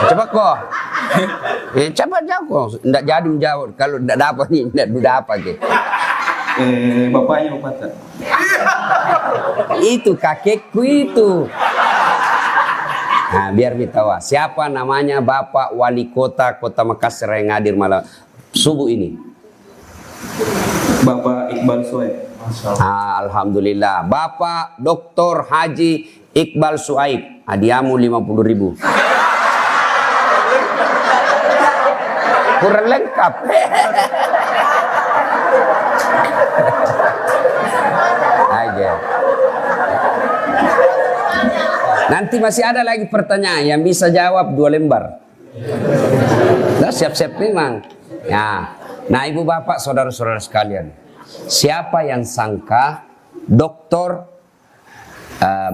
Cepat kok. Cepat jawab kok. Nggak jadi menjawab. Kalau nggak dapat nih, nggak dapat ke. Bapaknya Bupati. Itu kakekku itu. Nah, biar kita tahu siapa namanya Bapak Wali Kota Makassar yang hadir malam subuh ini. Bapak Iqbal Suhaib. Alhamdulillah. Bapak Dr. Haji Iqbal Suhaib. Hadiahmu 50.000. Kurang lengkap. Aja. Nanti masih ada lagi pertanyaan yang bisa jawab 2 lembar. Nah, siap-siap memang. Ya. Nah, ibu bapak, saudara-saudara sekalian, siapa yang sangka Dr.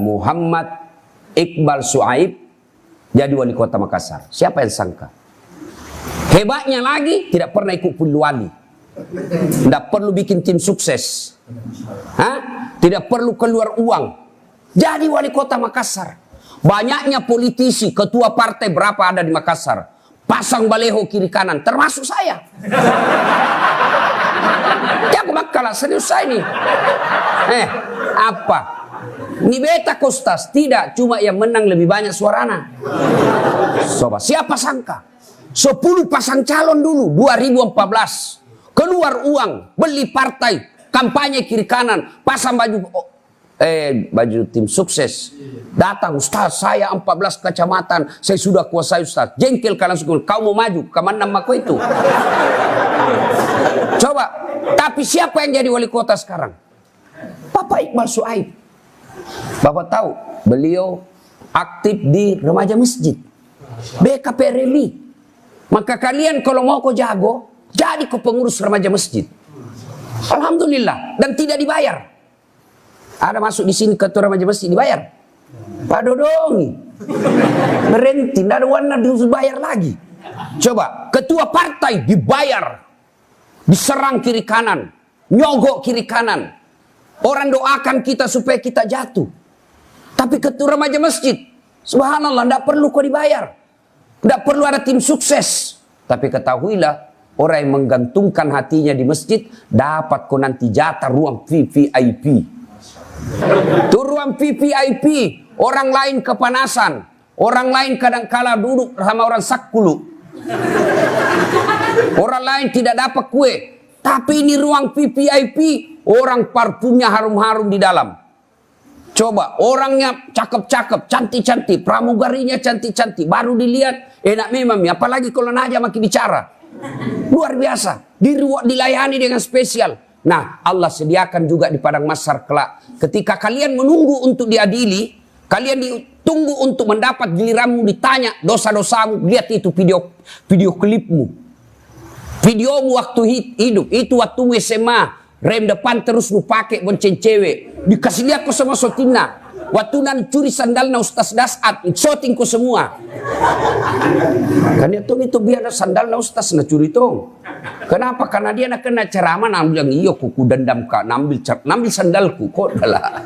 Muhammad Iqbal Suhaib jadi wali kota Makassar? Siapa yang sangka? Hebatnya lagi, tidak pernah ikut pemilu wali. Tidak perlu bikin tim sukses. Tidak perlu keluar uang. Jadi wali kota Makassar. Banyaknya politisi, ketua partai berapa ada di Makassar. Pasang baleho kiri kanan, termasuk saya. Jangan makalah, serius saya ini. Apa? Ini beta kostas, tidak, cuma yang menang lebih banyak suarana. Coba, siapa sangka? 10 pasang calon dulu, 2014. Keluar uang, beli partai, kampanye kiri kanan, pasang baju tim sukses. Datang, Ustaz, saya 14 kecamatan, saya sudah kuasai Ustaz. Jengkel kalian langsung, kau mau maju, kemana namaku itu? Coba, tapi siapa yang jadi wali kota sekarang? Bapak Iqbal Suhaib. Bapak tahu, beliau aktif di remaja masjid, BKP Reli. Maka kalian kalau mau kau jago, jadi kau pengurus remaja masjid. Alhamdulillah, dan tidak dibayar. Ada masuk di sini ketua remaja masjid dibayar? Pak Dodongi berhenti, tidak ada warna dibayar lagi. Coba, ketua partai dibayar, diserang kiri kanan, nyogok kiri kanan. Orang doakan kita supaya kita jatuh. Tapi ketua remaja masjid, subhanallah, tidak perlu kau dibayar. Tidak perlu ada tim sukses. Tapi ketahuilah, orang yang menggantungkan hatinya di masjid, dapat kau nanti jatah ruang VVIP. Itu ruang VVIP. Orang lain kepanasan, orang lain kadang-kala duduk sama orang sakulu, orang lain tidak dapat kue. Tapi ini ruang VVIP, orang parfumnya harum-harum di dalam. Coba, orangnya cakep-cakep, cantik-cantik, pramugarinya cantik-cantik, baru dilihat enak memang. Apalagi kalau Naja makin bicara, luar biasa. Dilayani dengan spesial. Nah, Allah sediakan juga di padang mahsyar kelak. Ketika kalian menunggu untuk diadili, kalian ditunggu untuk mendapat giliranmu ditanya dosa-dosamu. Lihat itu video klipmu. Videomu waktu hidup. Itu waktu SMA. Rem depan terus lu pakai bonceng cewek. Dikasih lihat kau sama sotina. Waktu nan curi sandalnya Ustaz Dasat. Shooting kau semua. Kan itu biar sandalnya Ustaz na curi tong. Kenapa? Karena dia nak kena ceramah. Nambil yang iyo kuku dendam kak. Nambil sandalku. Kok adalah.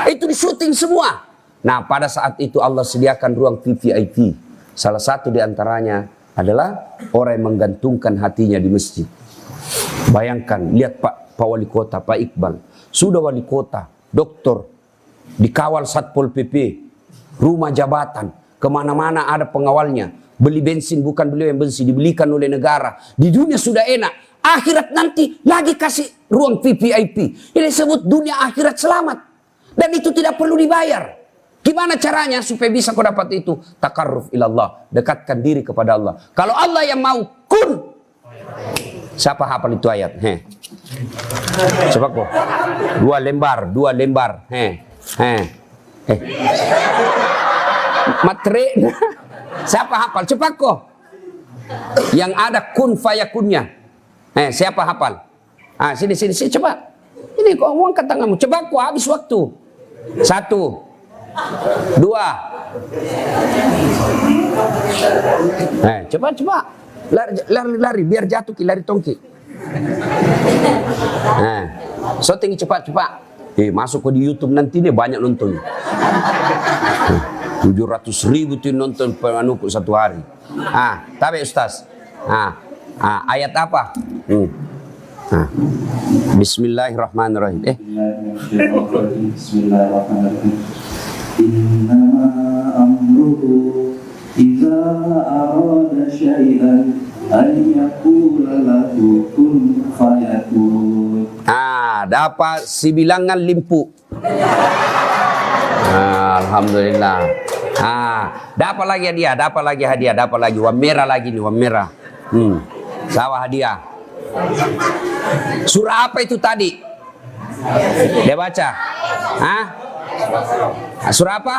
Itu di syuting semua. Nah, pada saat itu Allah sediakan ruang VVIP. Salah satu di antaranya adalah orang yang menggantungkan hatinya di masjid. Bayangkan, lihat Pak Wali Kota, Pak Iqbal. Sudah wali kota, doktor, dikawal Satpol PP, rumah jabatan, kemana-mana ada pengawalnya. Beli bensin bukan beliau yang bensin, dibelikan oleh negara. Di dunia sudah enak, akhirat nanti lagi kasih ruang VVIP. Ini disebut dunia akhirat selamat. Dan itu tidak perlu dibayar. Gimana caranya supaya bisa kau dapat itu? Takarruf ilallah, dekatkan diri kepada Allah. Kalau Allah yang mau kun. Siapa hafal itu ayat? Coba kok. 2 lembar. Matre. Siapa hafal? Coba kok. Yang ada kun fayakunnya. Siapa hafal? Sini coba. Ini kok angkat tanganmu. Coba kok habis waktu. 1, 2. Coba. Lari biar jatuh lari tongki. Syuting cepat. Masuk ke di YouTube nanti dia banyak nonton. 700.000 tuh nonton penuku satu hari. Tapi Ustaz. Ayat apa? Bismillahirrahmanirrahim. Bismillahirrahmanirrahim. Innama amruhu idza arada syai'an an yaqula lahu kun fayakun. Dapat si bilangan limpu. Alhamdulillah. Dapat lagi hadiah, dapat lagi warna merah lagi nih, warna merah. Sawah hadiah. Surah apa itu tadi? Dia baca. Surah apa?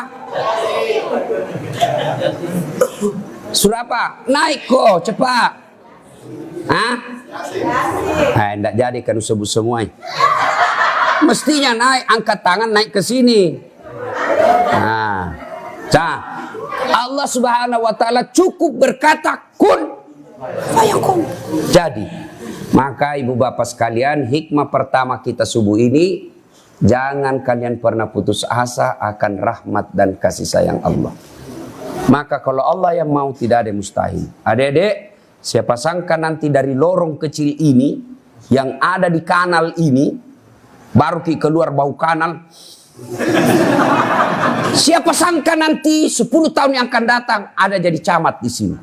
Surah apa? Naik kok, cepat. Enggak jadi kan sebut semua. Mestinya naik, angkat tangan naik ke sini. Allah Subhanahu wa taala cukup berkata kun fayakun. Jadi, maka ibu bapak sekalian, hikmah pertama kita subuh ini, jangan kalian pernah putus asa akan rahmat dan kasih sayang Allah. Maka kalau Allah yang mau, tidak ada yang mustahil. Adik-adik, siapa sangka nanti dari lorong kecil ini yang ada di kanal ini, baru keluar bau kanal. Siapa sangka nanti 10 tahun yang akan datang ada jadi camat di sini,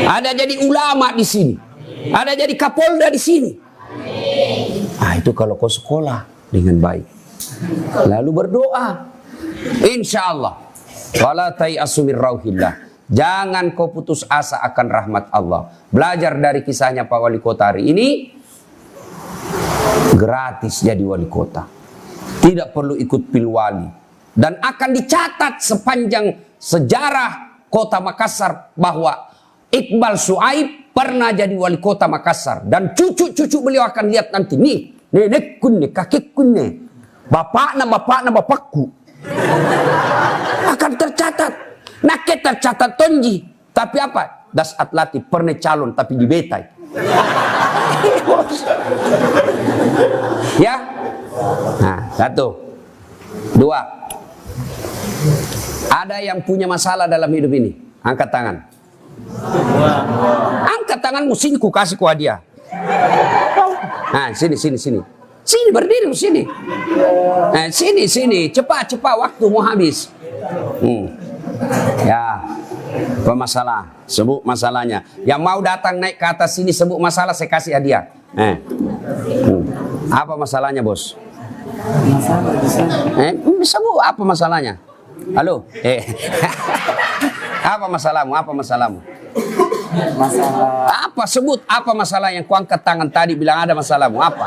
ada jadi ulama di sini, ada jadi kapolda di sini. Itu kalau kau sekolah dengan baik, lalu berdoa, insya Allah. Wala tayasu min rauhillah. Jangan kau putus asa akan rahmat Allah. Belajar dari kisahnya Pak Wali Kota hari ini, gratis jadi wali kota. Tidak perlu ikut pilwali. Dan akan dicatat sepanjang sejarah kota Makassar bahwa Iqbal Suaib pernah jadi wali kota Makassar. Dan cucu-cucu beliau akan lihat nanti. Nih, nenekku nih, kakekku nih. Bapakku. Akan tercatat. Tercatat tonji. Tapi apa? Das Atlati pernah calon tapi dibetai. Ya. Satu. Dua. Ada yang punya masalah dalam hidup ini? Angkat tangan. Angkat tanganmu, sini ku kasih ku hadiah. Sini. Sini berdiri sini. Sini. Cepat waktu mau habis. Ya. Apa masalah? Sebut masalahnya. Yang mau datang naik ke atas sini sebut masalah, saya kasih hadiah. Apa masalahnya, Bos? Bisa Bu, apa masalahnya? Halo? Apa masalahmu? Masalah. Apa? Sebut apa masalah yang kau angkat tangan tadi bilang ada masalahmu? Apa?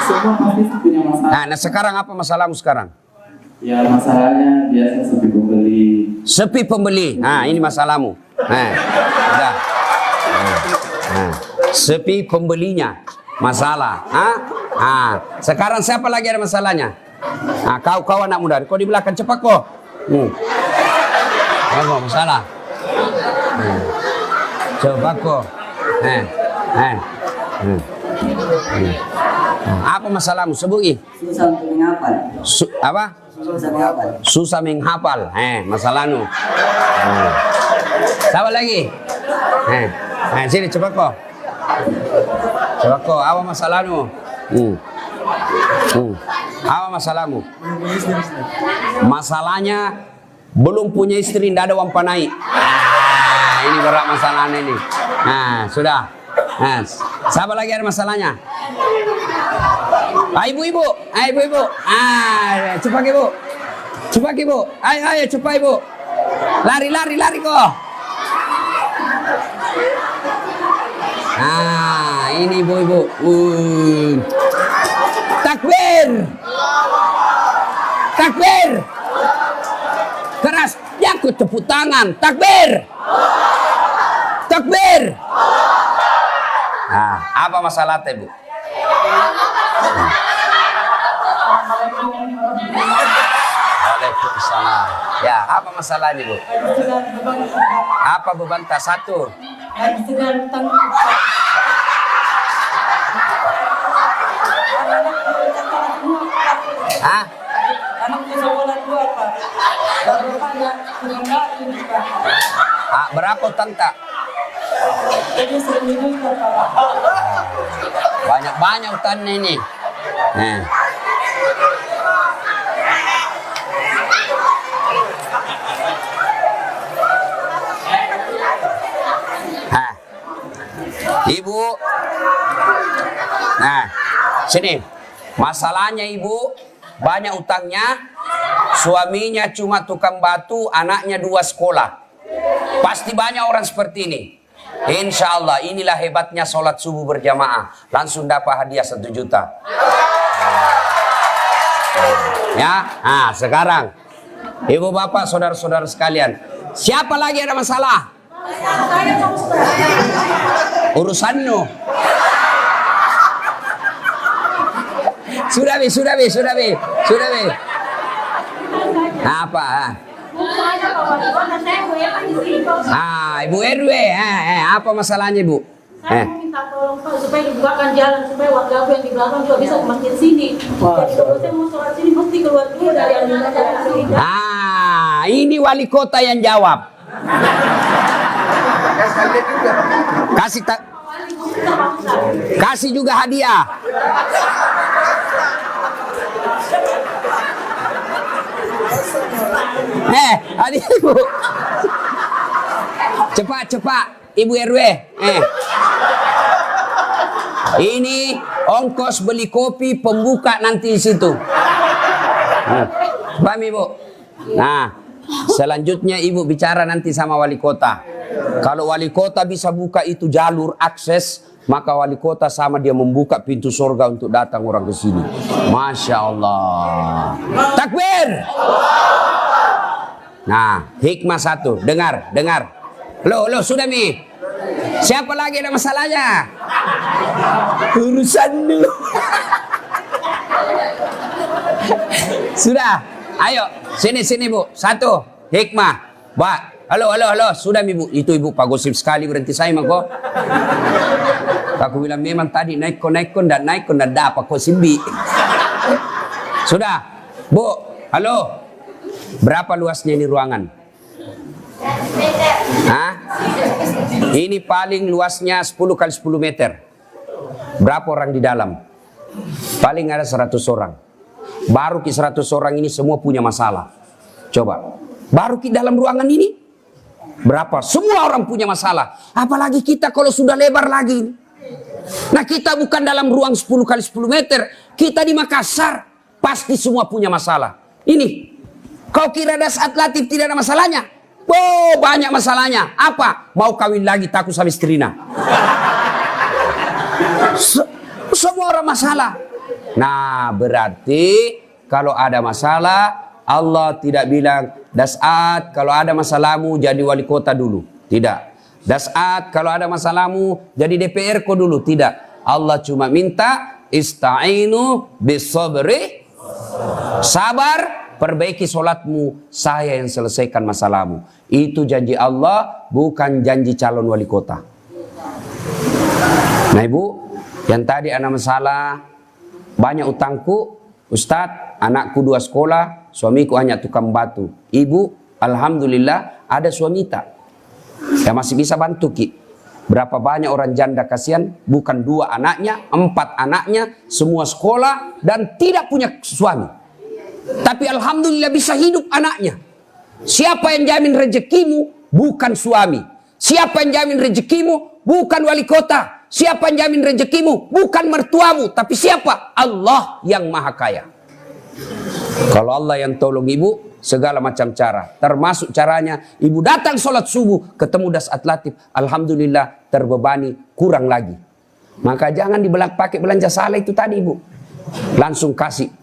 Semua habis punya masalah. Nah, sekarang apa masalahmu sekarang? Ya, masalahnya biasa sepi pembeli. Sepi pembeli. Ini masalahmu. Udah. Sepi pembelinya. Masalah. Sekarang siapa lagi ada masalahnya? Kau anak muda. Kau di belakang cepat kok. Apa masalah? Coba kok. Apa masalahmu? Sebuti. Susah untuk menghafal. Apa? Susah menghafal. Susah menghafal. Masalahmu. Siapa lagi? Sini cepat kok. Coba kok, apa masalahmu? Apa masalahmu? Masalahnya belum punya istri, tidak ada uang panai. Ini berat masalahnya ini. Sudah. Siapa lagi ada masalahnya? Ibu-ibu. Cepat ibu. Ayo cepat ibu. Lari kok. Ini ibu-ibu. Takbir. Keras. Aku tepuk tangan. Takbir. Apa masalah Bu? Waalaikumsalam. Ya, apa masalahnya Bu? Apa beban tas satu? Anak sekolah 2 Pak. Baru ada pengendali Pak. Berapa utang tak? Jadi 1 juta Pak. Banyak-banyak utangnya ini. Nah. Ibu, nah sini masalahnya ibu banyak utangnya, suaminya cuma tukang batu, anaknya 2 sekolah. Pasti banyak orang seperti ini. Insya Allah inilah hebatnya sholat subuh berjamaah, langsung dapat hadiah 1 juta. Ya, nah sekarang ibu bapak saudara-saudara sekalian, siapa lagi ada masalah? Urusanmu. Sudah be. Apa? Ibu RW, apa masalahnya ibu? Saya mau minta tolong Pak supaya dibukakan jalan supaya warga yang di belakang juga bisa ke masjid sini. Jadi kalau saya mau sholat sini mesti keluar dulu dari jalan sini. Ini wali kota yang jawab. Kasih juga hadiah. Hadiah ibu. Cepat ibu RW. Ini ongkos beli kopi pembuka nanti di situ. Paham ibu? Nah, selanjutnya ibu bicara nanti sama wali kota. Kalau wali kota bisa buka itu jalur akses, maka wali kota sama dia membuka pintu surga untuk datang orang ke sini. Masya Allah. Takbir. Nah, hikmah 1. Dengar. Loh, sudah mi. Siapa lagi ada masalahnya? Urusan dulu. Sudah. Ayo, sini bu. 1. Hikmah. Mbak. Halo. Sudah ibu. Itu ibu Pak gosip sekali berhenti saya mako. Aku bilang memang tadi naik dan dapat kok simbi. Sudah. Bu. Halo. Berapa luasnya ini ruangan? Ini paling luasnya 10 kali 10 meter. Berapa orang di dalam? Paling ada 100 orang. Baru ke 100 orang ini semua punya masalah. Coba. Baru ke dalam ruangan ini berapa? Semua orang punya masalah. Apalagi kita kalau sudah lebar lagi. Nah kita bukan dalam ruang 10 kali 10 meter. Kita di Makassar. Pasti semua punya masalah. Ini. Kau kira das atletik tidak ada masalahnya? Oh, banyak masalahnya. Apa? Mau kawin lagi takut sama istrinya. Semua orang masalah. Nah, berarti kalau ada masalah, Allah tidak bilang, Das'at kalau ada masalahmu jadi wali kota dulu. Tidak. Das'at kalau ada masalahmu jadi DPR ko dulu. Tidak. Allah cuma minta, Ista'inu bisabri. Sabar. Perbaiki solatmu, saya yang selesaikan masalahmu. Itu janji Allah, bukan janji calon wali kota. Nah ibu, yang tadi ada masalah, banyak utangku, Ustadz, anakku 2 sekolah, suamiku hanya tukang batu. Ibu, alhamdulillah ada suami tak. Ya masih bisa bantu ki. Berapa banyak orang janda kasihan, bukan 2 anaknya, 4 anaknya, semua sekolah dan tidak punya suami. Tapi alhamdulillah bisa hidup anaknya. Siapa yang jamin rezekimu? Bukan suami. Siapa yang jamin rezekimu? Bukan wali kota. Siapa yang jamin rezekimu? Bukan mertuamu. Tapi siapa? Allah yang maha kaya. Kalau Allah yang tolong ibu, segala macam cara. Termasuk caranya, ibu datang sholat subuh, ketemu das atlatif. Alhamdulillah terbebani, kurang lagi. Maka jangan pakai belanja salah itu tadi ibu. Langsung kasih.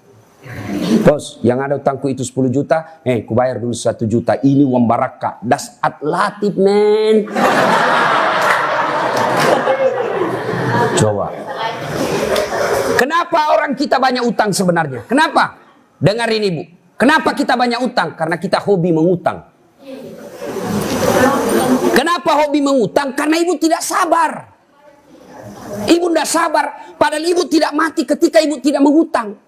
Bos, yang ada utangku itu 10 juta, ku bayar dulu 1 juta. Ini uang barakah. Das atlatif, men. Coba. Kenapa orang kita banyak utang sebenarnya? Kenapa? Dengar ini, Bu. Kenapa kita banyak utang? Karena kita hobi mengutang. Kenapa hobi mengutang? Karena ibu tidak sabar. Ibu tidak sabar. Padahal ibu tidak mati ketika ibu tidak mengutang.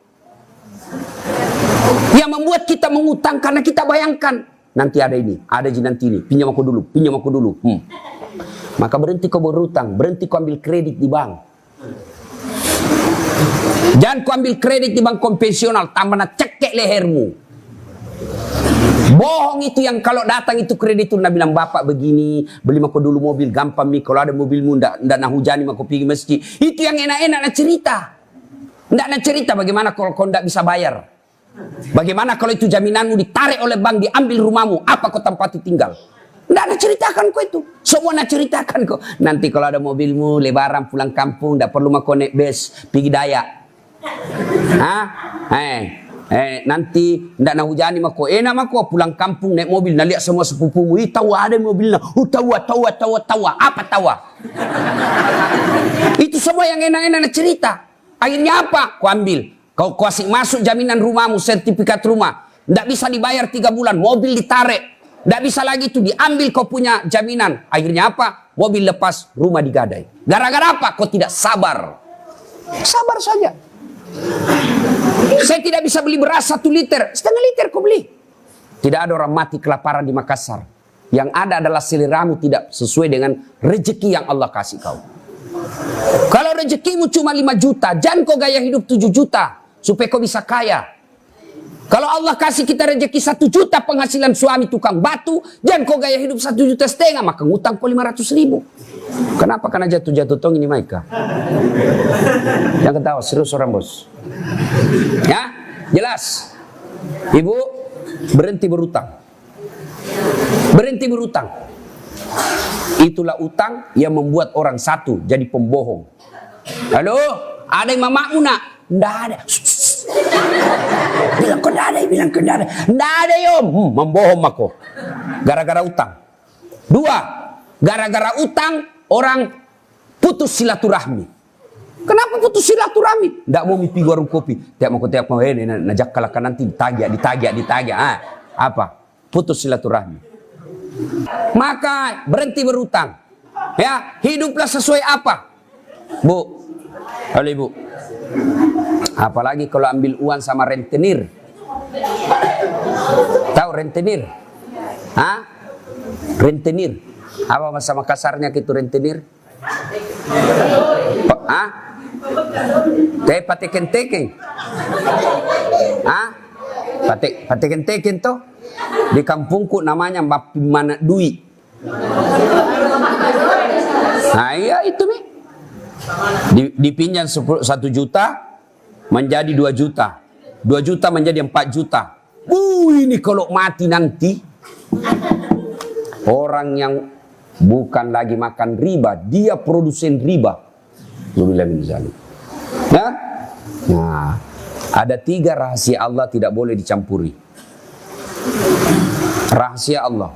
Yang membuat kita mengutang karena kita bayangkan nanti ada ini, ada nanti ini, pinjam aku dulu. Maka berhenti kau berutang, berhenti kau ambil kredit di bank. Jangan kau ambil kredit di bank konvensional, tambah nak cekek lehermu. Bohong itu yang kalau datang itu kredit itu nak bilang bapak begini, beli mako dulu mobil gampang mi, kalau ada mobilmu ndak nak hujani mako pergi meski. Itu yang enak-enak nak cerita. Ndak nak cerita bagaimana kalau kau ndak bisa bayar. Bagaimana kalau itu jaminanmu ditarik oleh bank, diambil rumahmu, apa kau tempati tinggal? Nggak ada ceritakan kau itu. Semua nak ceritakan kau. Nanti kalau ada mobilmu, lebaran pulang kampung, nggak perlu mau naik bus, pergi Dayak. Nanti ndak nak hujani mako. Enak mako pulang kampung naik mobil, nak lihat semua sepupumu. Tahu ada mobilnya. Tawa. Apa tawa? Itu semua yang enak-enak nak cerita. Akhirnya apa? Kau ambil. Kau kasih masuk jaminan rumahmu, sertifikat rumah. Nggak bisa dibayar 3 bulan, mobil ditarik. Nggak bisa lagi itu diambil kau punya jaminan. Akhirnya apa? Mobil lepas, rumah digadai. Gara-gara apa? Kau tidak sabar. Sabar saja. Saya tidak bisa beli beras 1 liter. 1,5 liter kau beli. Tidak ada orang mati kelaparan di Makassar. Yang ada adalah seleramu tidak sesuai dengan rezeki yang Allah kasih kau. Kalau rezekimu cuma 5 juta, jangan kau gaya hidup 7 juta. Supaya kau bisa kaya. Kalau Allah kasih kita rezeki 1 juta penghasilan suami tukang batu, jangan kau gaya hidup 1,5 juta, maka ngutang kau 500.000. Kenapa? Karena jatuh-jatuh tong ini Maika. Yang ketawa serius orang bos. Ya, jelas. Ibu berhenti berutang. Berhenti berutang. Itulah utang yang membuat orang satu jadi pembohong. Halo, ada yang mamamu nak? Nggak ada. Bilang kau nggak ada, bilang kau nggak ada. Nggak ada yom. Membohong aku. Gara-gara utang. 2, gara-gara utang orang putus silaturahmi. Kenapa putus silaturahmi? Nggak mau mimpi warung kopi. Tiap mau najak kalahkan nanti ditagih. Apa? Putus silaturahmi. Maka berhenti berutang. Ya, hiduplah sesuai apa? Bu, halo ibu. Apalagi kalau ambil uang sama rentenir. Tahu rentenir? Rentenir. Apa bahasa Makassarnya gitu rentenir? Pateken-teken. Pateken-teken toh? Di kampungku namanya Mapimana Dui. Nah iya itu nih. Dipinjam 1 juta menjadi 2 juta. 2 juta menjadi 4 juta. Ini kalau mati nanti. Orang yang bukan lagi makan riba, dia produsen riba. Ya? Nah, ada 3 rahasia Allah tidak boleh dicampuri. Rahasia Allah.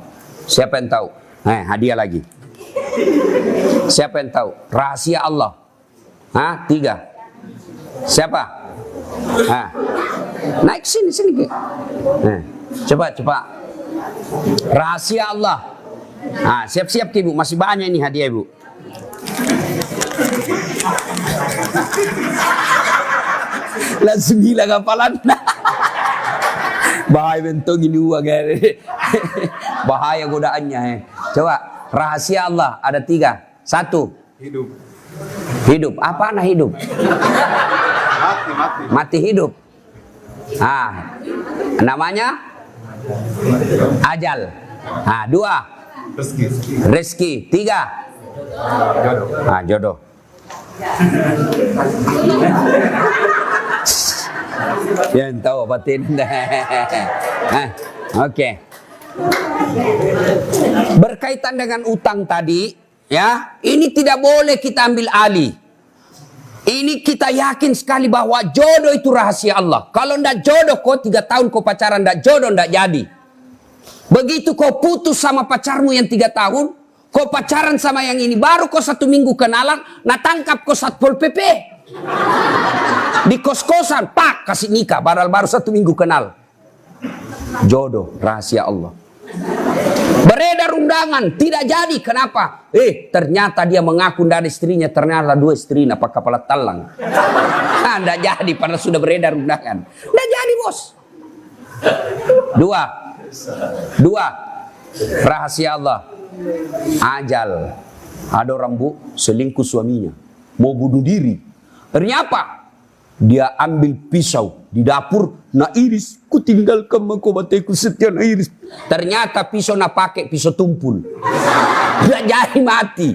Siapa yang tahu? Hadiah lagi. Siapa yang tahu? Rahasia Allah. 3. Siapa? Naik sini. Coba. Rahasia Allah. Siap-siap ibu, masih banyak ini hadiah ibu. Langsung hilang hafalan. Bahaya bentuk ini uang. Bahaya godaannya. Coba, rahasia Allah ada 3. 1. Hidup. Apa anak hidup? Mati hidup. Namanya ajal. 2. Rezeki. 3. Jodoh. Yang tahu batin. Oke. Berkaitan dengan utang tadi, ya, ini tidak boleh kita ambil alih. Ini kita yakin sekali bahwa jodoh itu rahasia Allah. Kalau ndak jodoh kau 3 tahun kau pacaran ndak jodoh ndak jadi. Begitu kau putus sama pacarmu yang 3 tahun, kau pacaran sama yang ini, baru kau 1 minggu kenalan, nah tangkap kau Satpol PP. Di kos-kosan, pak, kasih nikah, baru 1 minggu kenal. Jodoh, rahasia Allah. Beredar undangan, tidak jadi, kenapa? Ternyata dia mengaku tidak ada istrinya, ternyata 2 istrinya, apa kepala talang. Tidak jadi, padahal sudah beredar undangan. Tidak jadi bos. Dua, rahasia Allah. Ajal. Ada orang selingkuh suaminya, mau bunuh diri. Ternyata dia ambil pisau di dapur, nak iris, ku tinggalkan mahkota setia nak iris. Ternyata pisau nak pakai pisau tumpul. Dia jadi mati.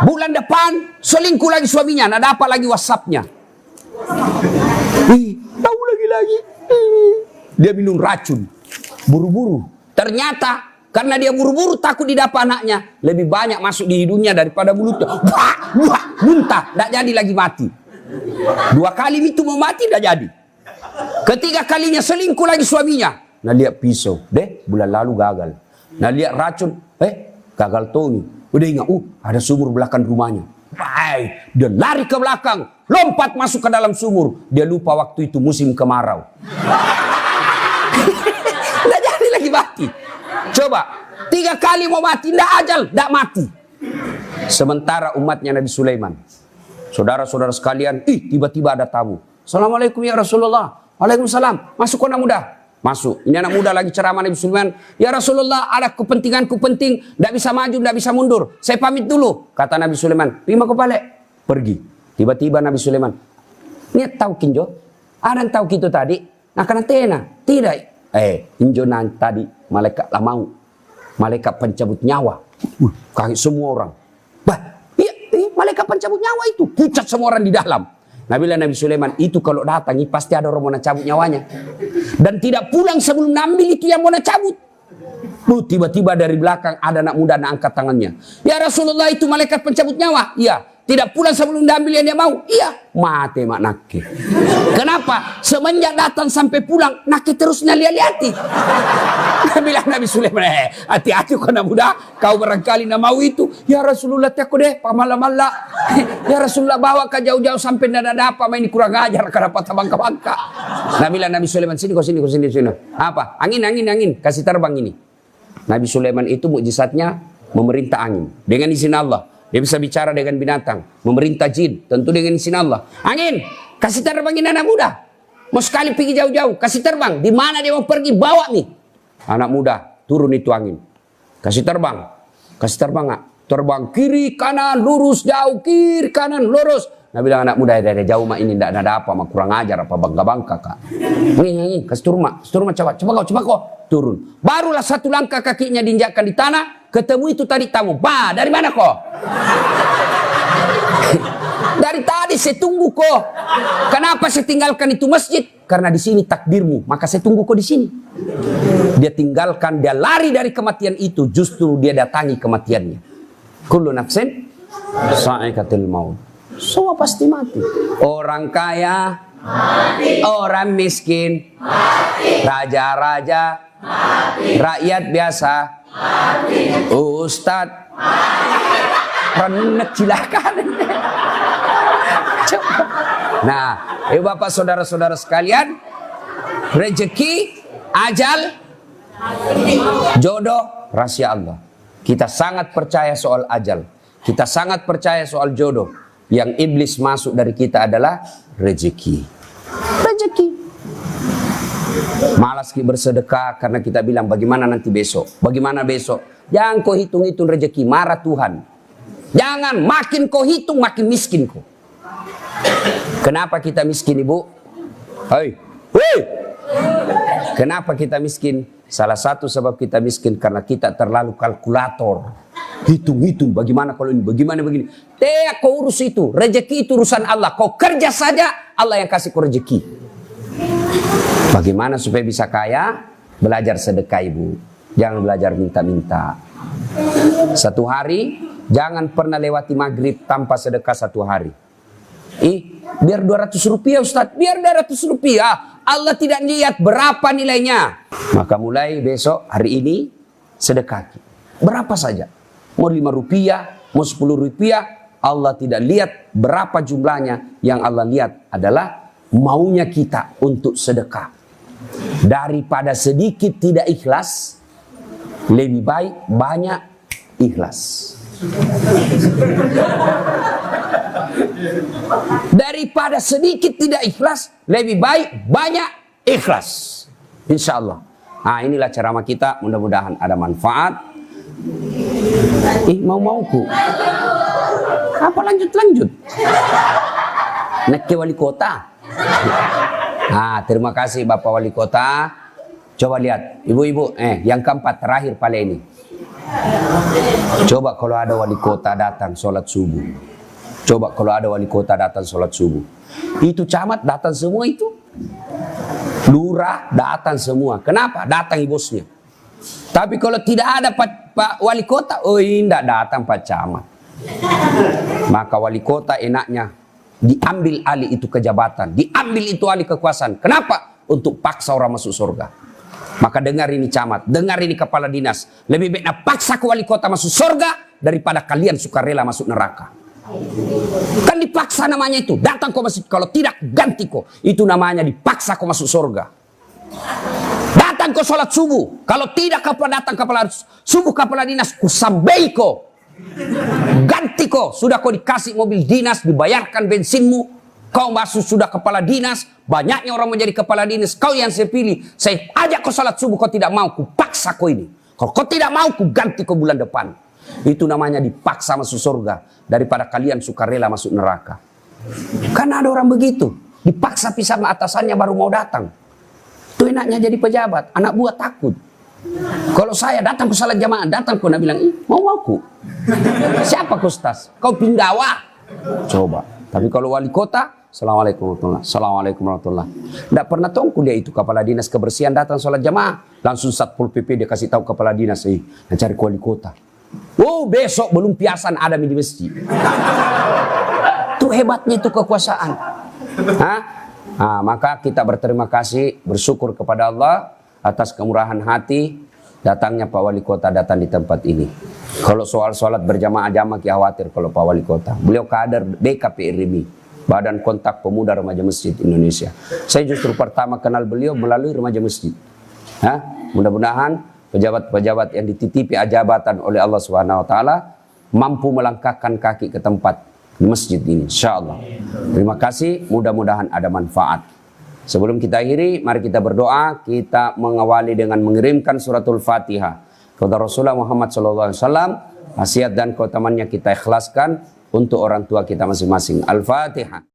Bulan depan selingkuh lagi suaminya, nak dapat lagi WhatsApp-nya. Tahu lagi. Dia minum racun, buru-buru. Ternyata karena dia buru-buru takut didapat anaknya, lebih banyak masuk di hidungnya daripada mulutnya. Wah, muntah, tidak jadi lagi mati. 2 kali itu mau mati, tidak jadi. Ketiga kalinya selingkuh lagi suaminya. Nah lihat pisau, bulan lalu gagal. Nah lihat racun, gagal Tony. Udah ingat, ada sumur belakang rumahnya. Baik, dia lari ke belakang, lompat masuk ke dalam sumur. Dia lupa waktu itu musim kemarau. Tidak jadi lagi mati. Coba, 3 kali mau mati, tidak ajal, tidak mati. Sementara umatnya Nabi Sulaiman, saudara-saudara sekalian, tiba-tiba ada tamu. Assalamualaikum ya Rasulullah. Waalaikumsalam. Masuk anak muda. Masuk. Ini anak muda lagi ceramah Nabi Sulaiman. Ya Rasulullah, ada kepentinganku penting, tidak bisa maju, tidak bisa mundur. Saya pamit dulu. Kata Nabi Sulaiman, terima kepala. Pergi. Tiba-tiba Nabi Sulaiman, ini tahu kinjo? Ada yang tahu gitu tadi? Nah karena tena. Tidak. Injo nan tadi malaikat lamau, malaikat pencabut nyawa. Kaget semua orang. Malaikat pencabut nyawa itu pucat semua orang di dalam. Nabi Sulaiman, itu kalau datang pasti ada orang mau cabut nyawanya. Dan tidak pulang sebelum ambil itu yang mau cabut. Tiba-tiba dari belakang ada anak muda nak angkat tangannya. Ya Rasulullah, itu malaikat pencabut nyawa. Iya. Tidak pulang sebelum diambil yang dia mau. Iya. Mati mak naki. Kenapa? Semenjak datang sampai pulang, naki terusnya lihat-lihati. Nabi Sulaiman, hati-hati kau anak muda. Kau barangkali nak mau itu. Ya Rasulullah, aku deh, pamala-mala. Ya Rasulullah, bawa ke jauh-jauh sampai tidak ada apa. Ini kurang ajar, karena dapat bangka-bangka. Nabi Sulaiman, sini. Apa? Angin. Kasih terbang ini. Nabi Sulaiman itu mukjizatnya memerintah angin. Dengan izin Allah. Dia bisa bicara dengan binatang, memerintah jin, tentu dengan izin Allah. Angin, kasih terbangin anak muda. Mau sekali pergi jauh-jauh, kasih terbang. Di mana dia mau pergi, bawa nih. Anak muda, turun itu angin. Kasih terbang nggak? Terbang kiri, kanan, lurus, jauh, kiri, kanan, lurus. Nah bilang anak muda, dari jauh mak ini tidak ada apa, mak kurang ajar apa bangga-bangga kak. Angin, kasih turun mak, coba kau turun. Barulah 1 langkah kakinya diinjakkan di tanah, ketemu itu tadi tamu. Dari mana kau? Dari tadi saya tunggu kau. Kenapa saya tinggalkan itu masjid? Karena di sini takdirmu, maka saya tunggu kau di sini. Dia tinggalkan, dia lari dari kematian itu, justru dia datangi kematiannya. Kullu nafsin sa'iqatul maut. Semua pasti mati. Orang kaya mati, orang miskin mati, raja-raja mati, rakyat biasa mati, ustadz mati, renek silakan. Nah, bapak saudara-saudara sekalian, rezeki, ajal, jodoh, rahasia Allah. Kita sangat percaya soal ajal. Kita sangat percaya soal jodoh. Yang iblis masuk dari kita adalah rezeki. Malas kita bersedekah karena kita bilang bagaimana nanti besok. Bagaimana besok? Jangan kau hitung-hitung rezeki, marah Tuhan. Jangan, makin kau hitung makin miskin kau. Kenapa kita miskin ibu? Hei. Kenapa kita miskin? Salah satu sebab kita miskin karena kita terlalu kalkulator. Hitung-hitung bagaimana kalau ini, bagaimana begini. Kau urus itu, rezeki itu urusan Allah. Kau kerja saja, Allah yang kasih kau rezeki. Bagaimana supaya bisa kaya? Belajar sedekah ibu. Jangan belajar minta-minta. 1 hari, jangan pernah lewati maghrib tanpa sedekah 1 hari. Biar 200 rupiah Ustaz, biar 200 rupiah. Allah tidak lihat berapa nilainya. Maka mulai besok, hari ini, sedekah. Berapa saja. Mau 5 rupiah, mau 10 rupiah. Allah tidak lihat berapa jumlahnya. Yang Allah lihat adalah maunya kita untuk sedekah. Daripada sedikit tidak ikhlas, lebih baik banyak ikhlas. Daripada sedikit tidak ikhlas, lebih baik banyak ikhlas. Insya Allah. Nah, inilah ceramah kita. Mudah-mudahan ada manfaat. Mau-mauku. Apa lanjut-lanjut? Nek ke wali kota. Nah, terima kasih Bapak Wali Kota. Coba lihat, ibu-ibu, yang keempat terakhir pada ini. Coba kalau ada wali kota datang sholat subuh. Coba kalau ada wali kota datang sholat subuh. Itu camat datang semua itu. Lurah datang semua. Kenapa? Datang bosnya. Tapi kalau tidak ada Pak Wali Kota, oh tidak datang Pak Camat. Maka wali kota enaknya diambil alih itu kejabatan, diambil itu alih kekuasaan. Kenapa? Untuk paksa orang masuk surga. Maka dengar ini camat, dengar ini kepala dinas. Lebih baik paksa ke wali kota masuk surga daripada kalian sukarela masuk neraka. Kan dipaksa namanya itu. Datang kau masuk, kalau tidak ganti kau. Itu namanya dipaksa kau masuk surga. Datang kau sholat subuh. Kalau tidak kau datang kepala subuh kepala dinas, kusambai kau. Ganti kau. Sudah kau dikasih mobil dinas, dibayarkan bensinmu. Kau masuk sudah kepala dinas, banyaknya orang menjadi kepala dinas. Kau yang saya pilih, saya ajak kau salat subuh, kau tidak mau, ku paksa kau ini. Kalau kau tidak mau, ku ganti kau bulan depan. Itu namanya dipaksa masuk surga daripada kalian sukarela masuk neraka. Karena ada orang begitu, dipaksa pisah sama atasannya baru mau datang. Itu enaknya jadi pejabat, anak buah takut. Kalau saya datang ke salat jamaah, datang kau bilang, mau aku. Siapa kau Ustaz? Kau pinggawa. Coba. Tapi kalau wali kota, Assalamualaikum warahmatullahi. Assalamualaikum warahmatullahi. Tidak pernah tongku dia itu kepala dinas kebersihan datang sholat jamaah. Langsung Satpol PP dia kasih tahu kepala dinas, cari wali kota. Oh besok belum piasan ada di masjid. Itu hebatnya itu kekuasaan. Nah, maka kita berterima kasih, bersyukur kepada Allah atas kemurahan hati datangnya Pak Wali Kota datang di tempat ini. Kalau soal sholat berjamaah-jamaah khawatir kalau Pak Wali Kota. Beliau kader BKPRMI, Badan Kontak Pemuda Remaja Masjid Indonesia. Saya justru pertama kenal beliau melalui remaja masjid. Mudah-mudahan pejabat-pejabat yang dititipi jabatan oleh Allah Subhanahu Wa Taala mampu melangkahkan kaki ke tempat di masjid ini, insyaallah. Terima kasih, mudah-mudahan ada manfaat. Sebelum kita akhiri, mari kita berdoa. Kita mengawali dengan mengirimkan suratul Fatihah kepada Rasulullah Muhammad SAW. Wasiat dan keutamannya kita ikhlaskan untuk orang tua kita masing-masing. Al-Fatihah.